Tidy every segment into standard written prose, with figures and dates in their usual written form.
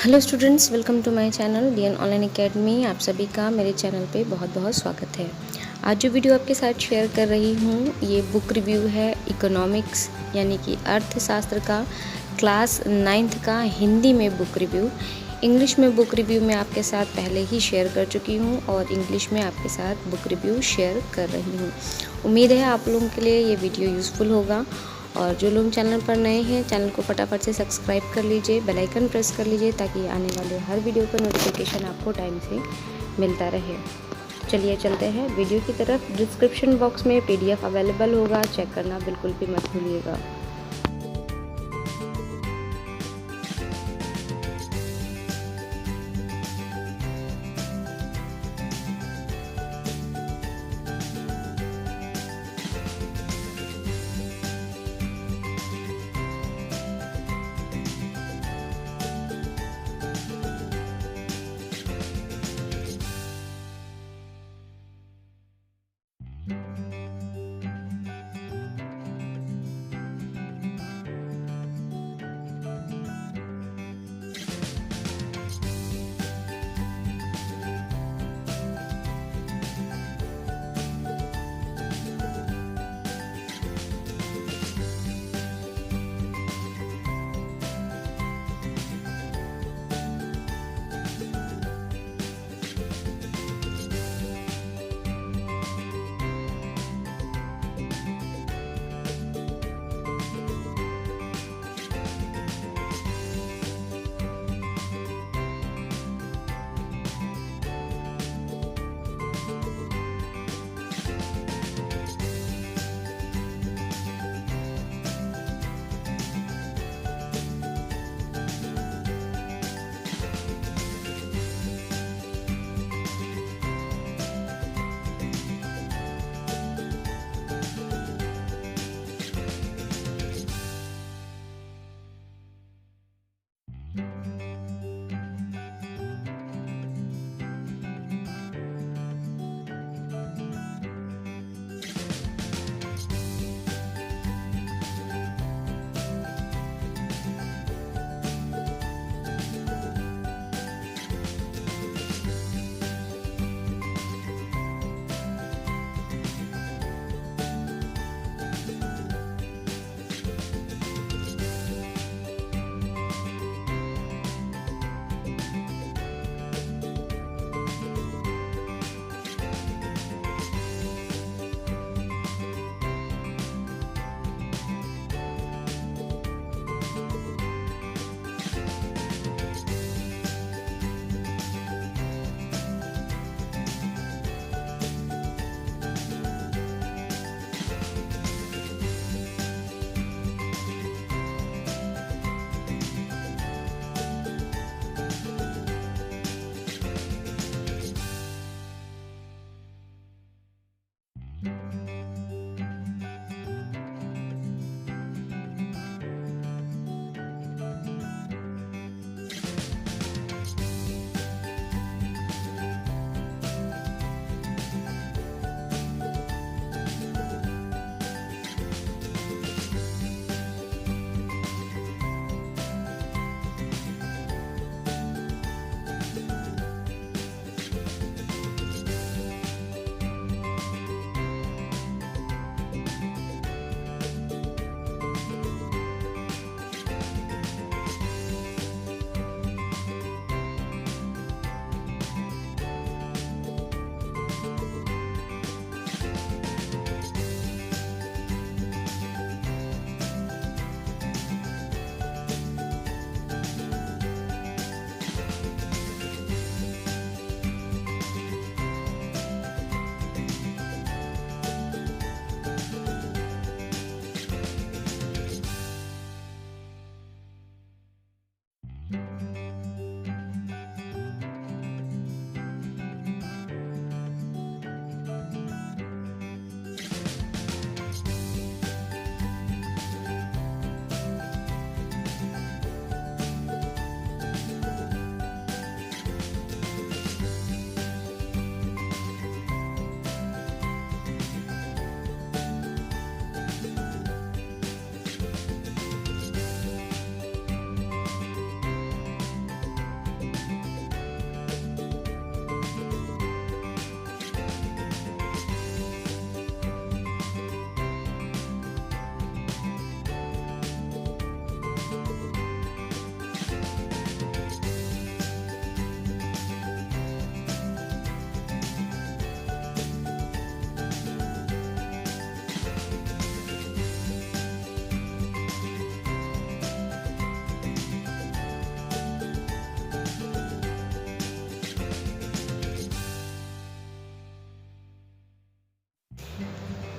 Hello students, welcome to my channel DN online academy. आप सभी का मेरे चैनल पे बहुत बहुत स्वागत है। आज जो वीडियो आपके साथ शेयर कर रही हूँ ये बुक रिव्यू है इकोनॉमिक्स यानी कि अर्थशास्त्र का क्लास 9th का हिंदी में बुक रिव्यू। इंग्लिश में बुक रिव्यू मैं आपके साथ पहले ही शेयर कर चुकी हूँ और इंग्लिश में आपके साथ बुक रिव्यू शेयर कर रही हूँ। उम्मीद है आप लोगों के लिए ये वीडियो यूज़फुल होगा। और जो लोग चैनल पर नए हैं, चैनल को फटाफट से सब्सक्राइब कर लीजिए, बेल आइकन प्रेस कर लीजिए ताकि आने वाले हर वीडियो का नोटिफिकेशन आपको टाइम से मिलता रहे। चलिए चलते हैं वीडियो की तरफ। डिस्क्रिप्शन बॉक्स में पीडीएफ अवेलेबल होगा, चेक करना बिल्कुल भी मत भूलिएगा।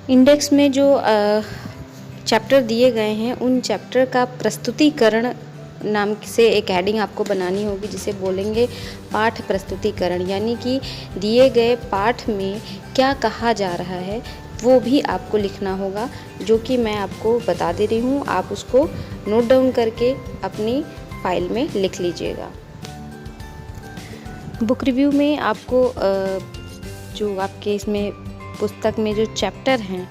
इंडेक्स में जो चैप्टर दिए गए हैं उन चैप्टर का प्रस्तुतिकरण नाम से एक हेडिंग आपको बनानी होगी, जिसे बोलेंगे पाठ प्रस्तुतिकरण। यानी कि दिए गए पाठ में क्या कहा जा रहा है वो भी आपको लिखना होगा, जो कि मैं आपको बता दे रही हूँ। आप उसको नोट डाउन करके अपनी फाइल में लिख लीजिएगा। बुक रिव्यू में आपको जो आपके इसमें पुस्तक में जो चैप्टर हैं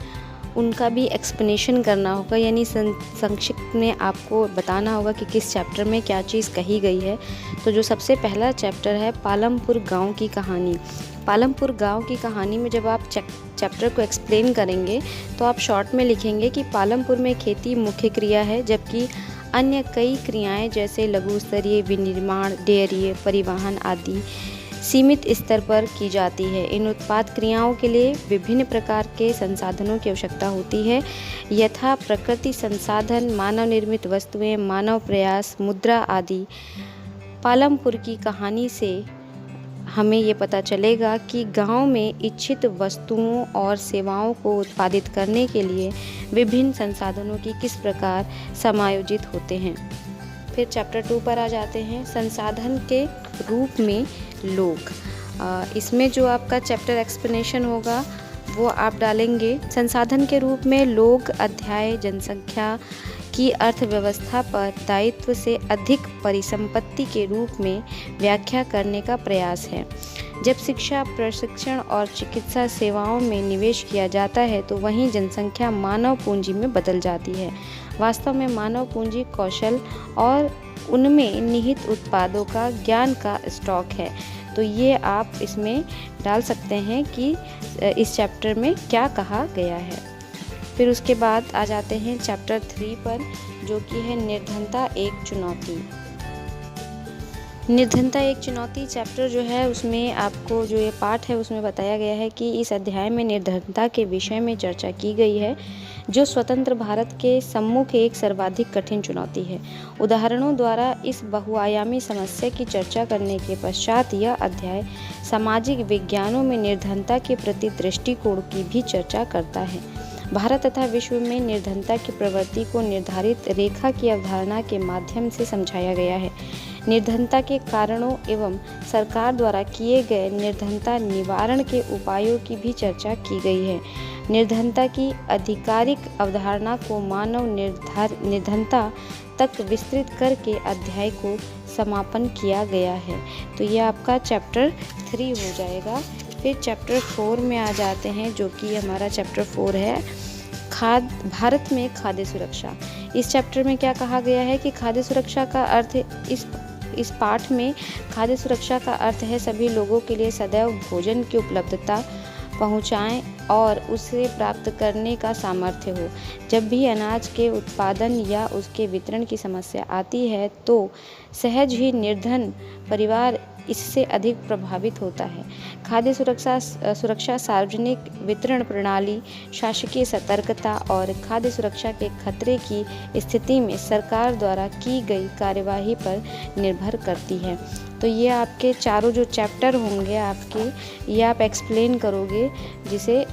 उनका भी एक्सप्लेनेशन करना होगा, यानी संक्षिप्त में आपको बताना होगा कि किस चैप्टर में क्या चीज़ कही गई है। तो जो सबसे पहला चैप्टर है पालमपुर गांव की कहानी। पालमपुर गांव की कहानी में जब आप चैप्टर को एक्सप्लेन करेंगे तो आप शॉर्ट में लिखेंगे कि पालमपुर में खेती मुख्य क्रिया है, जबकि अन्य कई क्रियाएं जैसे लघु स्तरीय, विनिर्माण, डेयरी, परिवहन आदि सीमित स्तर पर की जाती है। इन उत्पाद क्रियाओं के लिए विभिन्न प्रकार के संसाधनों की आवश्यकता होती है, यथा प्रकृति संसाधन, मानव निर्मित वस्तुएं, मानव प्रयास, मुद्रा आदि। पालमपुर की कहानी से हमें ये पता चलेगा कि गांव में इच्छित वस्तुओं और सेवाओं को उत्पादित करने के लिए विभिन्न संसाधनों की किस प्रकार समायोजित होते हैं। फिर चैप्टर 2 पर आ जाते हैं, संसाधन के रूप में लोग। इसमें जो आपका चैप्टर एक्सप्लेनेशन होगा वो आप डालेंगे संसाधन के रूप में लोग। अध्याय जनसंख्या की अर्थव्यवस्था पर दायित्व से अधिक परिसंपत्ति के रूप में व्याख्या करने का प्रयास है। जब शिक्षा, प्रशिक्षण और चिकित्सा सेवाओं में निवेश किया जाता है तो वहीं जनसंख्या मानव पूंजी में बदल जाती है। वास्तव में मानव पूंजी कौशल और उनमें निहित उत्पादों का ज्ञान का स्टॉक है। तो ये आप इसमें डाल सकते हैं कि इस चैप्टर में क्या कहा गया है। फिर उसके बाद आ जाते हैं चैप्टर 3 पर, जो कि है निर्धनता एक चुनौती। निर्धनता एक चुनौती चैप्टर जो है उसमें आपको जो ये पाठ है उसमें बताया गया है कि इस अध्याय में निर्धनता के विषय में चर्चा की गई है, जो स्वतंत्र भारत के सम्मुख एक सर्वाधिक कठिन चुनौती है। उदाहरणों द्वारा इस बहुआयामी समस्या की चर्चा करने के पश्चात यह अध्याय सामाजिक विज्ञानों में निर्धनता के प्रति दृष्टिकोण की भी चर्चा करता है। भारत तथा विश्व में निर्धनता की प्रवृत्ति को निर्धारित रेखा की अवधारणा के माध्यम से समझाया गया है। निर्धनता के कारणों एवं सरकार द्वारा किए गए निर्धनता निवारण के उपायों की भी चर्चा की गई है। निर्धनता की आधिकारिक अवधारणा को मानव निर्धनता तक विस्तृत करके अध्याय को समापन किया गया है। तो यह आपका चैप्टर 3 हो जाएगा। फिर चैप्टर 4 में आ जाते हैं, जो कि हमारा चैप्टर 4 है भारत में खाद्य सुरक्षा। इस चैप्टर में क्या कहा गया है कि खाद्य सुरक्षा का अर्थ इस पाठ में खाद्य सुरक्षा का अर्थ है सभी लोगों के लिए सदैव भोजन की उपलब्धता पहुंचाएं और उसे प्राप्त करने का सामर्थ्य हो। जब भी अनाज के उत्पादन या उसके वितरण की समस्या आती है तो सहज ही निर्धन परिवार इससे अधिक प्रभावित होता है। खाद्य सुरक्षा सार्वजनिक वितरण प्रणाली, शासकीय सतर्कता और खाद्य सुरक्षा के खतरे की स्थिति में सरकार द्वारा की गई कार्यवाही पर निर्भर करती है। तो ये आपके चारों जो चैप्टर होंगे आपके, ये आप एक्सप्लेन करोगे, जिसे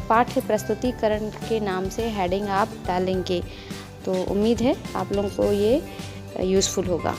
पाठ्य प्रस्तुतिकरण के नाम से हेडिंग आप डालेंगे। तो उम्मीद है आप लोगों को ये यूज़फुल होगा।